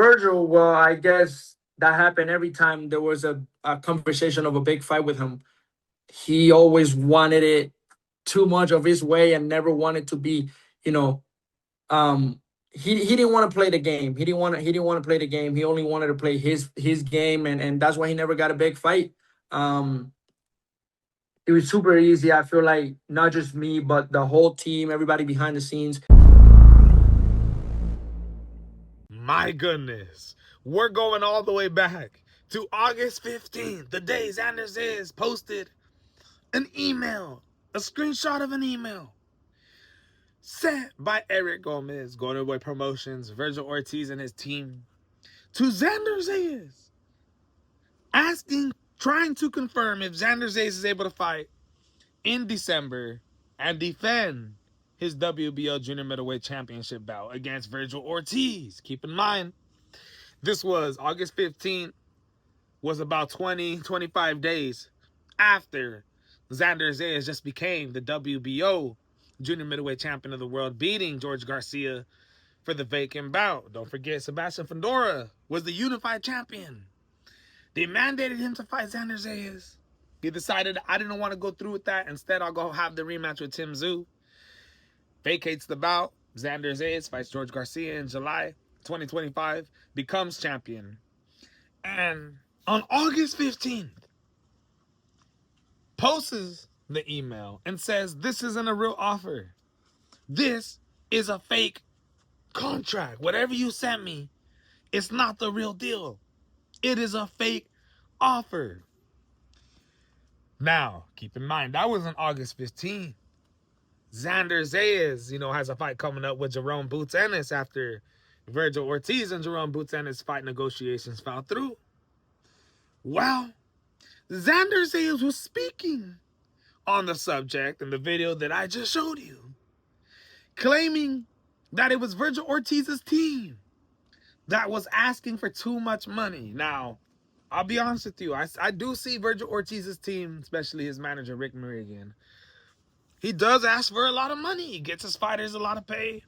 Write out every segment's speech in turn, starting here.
Virgil, well, I guess that happened every time there was a conversation of a big fight with him. He always wanted it too much of his way and never wanted to be, you know, um he didn't want to play the game. He didn't want to play the game. He only wanted to play his game, and that's why he never got a big fight. Um it was super easy. I feel like not just me, but the whole team, everybody behind the scenes. My goodness. We're going all the way back to August 15th, the day Xander ZAYAS posted an email, a screenshot of an email sent by Eric Gomez, Golden Boy Promotions, Vergil Ortiz and his team, to Xander ZAYAS, trying to confirm if Xander ZAYAS is able to fight in December and defend his WBO Junior Middleweight Championship bout against Vergil Ortiz. Keep in mind, this was August 15th, was about 25 days after Xander ZAYAS just became the WBO Junior Middleweight Champion of the World, beating George Garcia for the vacant bout. Don't forget, Sebastian Fundora was the unified champion. They mandated him to fight Xander ZAYAS. He decided, I didn't want to go through with that. Instead, I'll go have the rematch with Tim Tszyu. Vacates the bout. Xander ZAYAS fights George Garcia in July 2025. Becomes champion. And on August 15th, posts the email and says, this isn't a real offer. This is a fake contract. Whatever you sent me, it's not the real deal. It is a fake offer. Now, keep in mind, that was on August 15th. Xander ZAYAS, has a fight coming up with Jerome Boots Ennis after Vergil Ortiz and Jerome Boots Ennis fight negotiations fell through. Well, Xander ZAYAS was speaking on the subject in the video that I just showed you, claiming that it was Vergil Ortiz's team that was asking for too much money. Now, I'll be honest with you. I do see Vergil Ortiz's team, especially his manager, Rick Meridian. He does ask for a lot of money. He gets his fighters a lot of pay.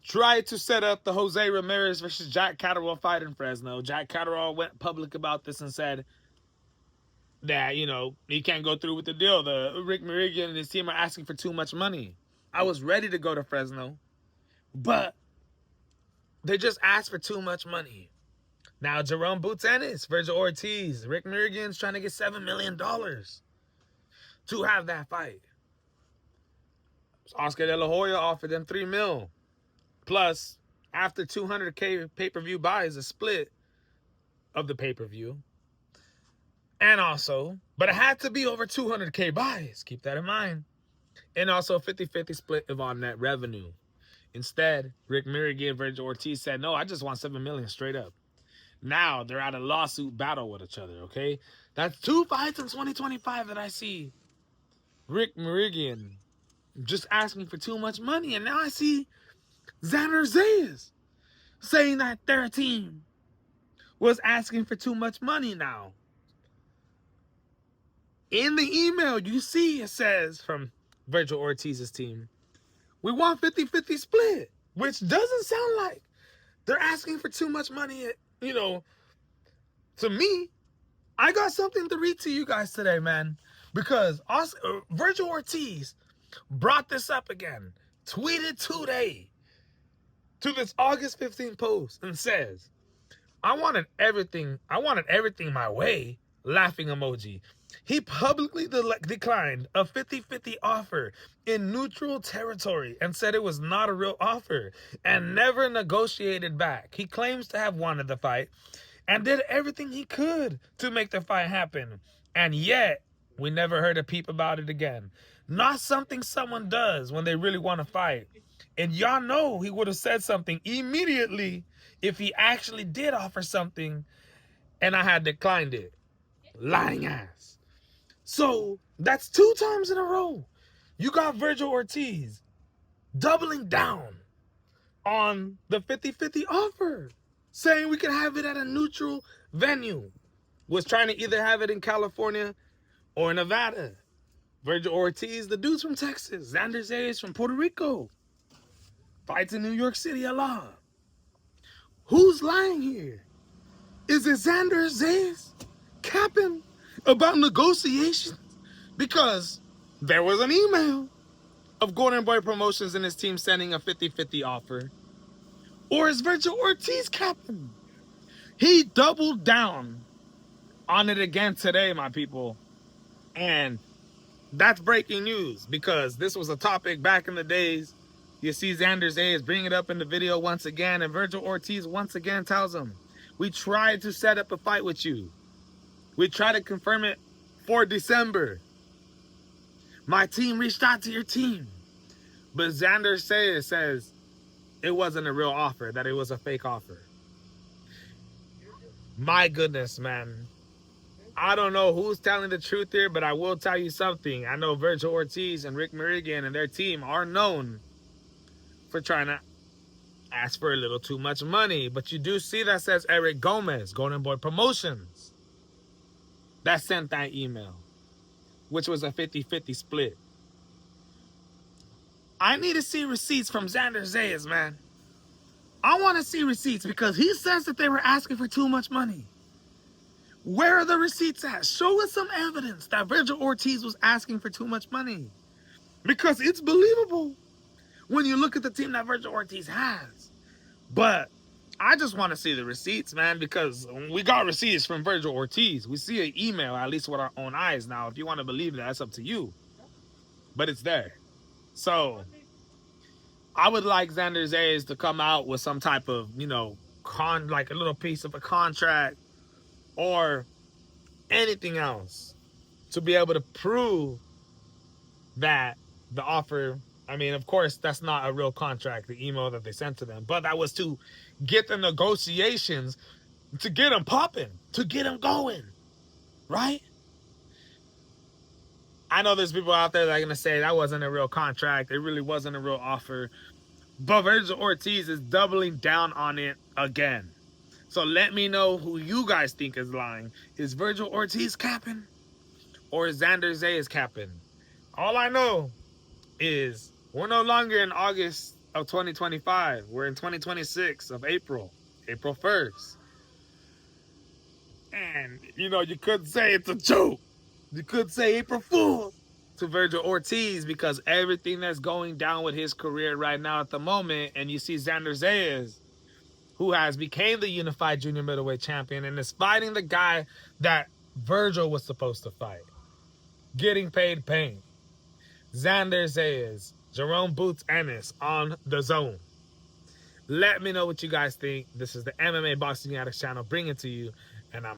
Tried to set up the Jose Ramirez versus Jack Catterall fight in Fresno. Jack Catterall went public about this and said that, he can't go through with the deal. The Rick Meridian and his team are asking for too much money. I was ready to go to Fresno, but they just asked for too much money. Now, Jerome Boots Ennis, Vergil Ortiz, Rick Meridian's trying to get $7 million to have that fight. Oscar De La Hoya offered them $3 million. Plus, after 200K pay-per-view buys, a split of the pay-per-view. And also, but it had to be over 200K buys. Keep that in mind. And also 50-50 split of on net revenue. Instead, Rick Meridian and Vergil Ortiz said, no, I just want $7 million straight up. Now they're at a lawsuit battle with each other, okay? That's 2 fights in 2025 that I see Rick Meridian just asking for too much money. And now I see Xander ZAYAS saying that their team was asking for too much money now. In the email, you see it says from Vergil Ortiz's team, we want 50-50 split, which doesn't sound like they're asking for too much money. To me, I got something to read to you guys today, man, because Vergil Ortiz brought this up again, tweeted today to this August 15th post and says, I wanted everything my way, laughing emoji. He publicly declined a 50-50 offer in neutral territory and said it was not a real offer and never negotiated back. He claims to have wanted the fight and did everything he could to make the fight happen. And yet, we never heard a peep about it again. Not something someone does when they really want to fight. And y'all know he would have said something immediately if he actually did offer something and I had declined it. Lying ass. So that's 2 times in a row. You got Vergil Ortiz doubling down on the 50-50 offer, saying we can have it at a neutral venue. Was trying to either have it in California or Nevada. Vergil Ortiz, the dude's from Texas. Xander ZAYAS from Puerto Rico. Fights in New York City a lot. Who's lying here? Is it Xander, ZAYAS, CAPN about negotiations? Because there was an email of Golden Boy Promotions and his team sending a 50-50 offer. Or is Vergil Ortiz CAPN? He doubled down on it again today, my people. And that's breaking news, because this was a topic back in the days. You see Xander ZAYAS bring it up in the video once again, and Vergil Ortiz once again tells him, we tried to set up a fight with you. We tried to confirm it for December. My team reached out to your team. But Xander ZAYAS says it wasn't a real offer, that it was a fake offer. My goodness, man. I don't know who's telling the truth here, but I will tell you something. I know Vergil Ortiz and Rick Merrigan and their team are known for trying to ask for a little too much money. But you do see that says Eric Gomez, Golden Boy Promotions, that sent that email, which was a 50-50 split. I need to see receipts from Xander ZAYAS, man. I want to see receipts, because he says that they were asking for too much money. Where are the receipts at? Show us some evidence that Vergil Ortiz was asking for too much money. Because it's believable when you look at the team that Vergil Ortiz has. But I just want to see the receipts, man, because we got receipts from Vergil Ortiz. We see an email, at least with our own eyes. Now, if you want to believe that, that's up to you. But it's there. So I would like Xander ZAYAS to come out with some type of, like a little piece of a contract or anything else to be able to prove that the offer, I mean, of course, that's not a real contract, the email that they sent to them, but that was to get the negotiations, to get them popping, to get them going, right? I know there's people out there that are going to say that wasn't a real contract, it really wasn't a real offer, but Vergil Ortiz is doubling down on it again. So let me know who you guys think is lying. Is Vergil Ortiz capping? Or is Xander ZAYAS capping? All I know is we're no longer in August of 2025. We're in 2026 of April 1st. And, you could say it's a joke. You could say April Fool to Vergil Ortiz, because everything that's going down with his career right now at the moment, and you see Xander ZAYAS, who has became the unified junior middleweight champion and is fighting the guy that Vergil was supposed to fight. Getting paid pain. Xander ZAYAS, Jerome Boots Ennis on the Zone. Let me know what you guys think. This is the MMA Boxing Addicts channel bringing it to you, and I'm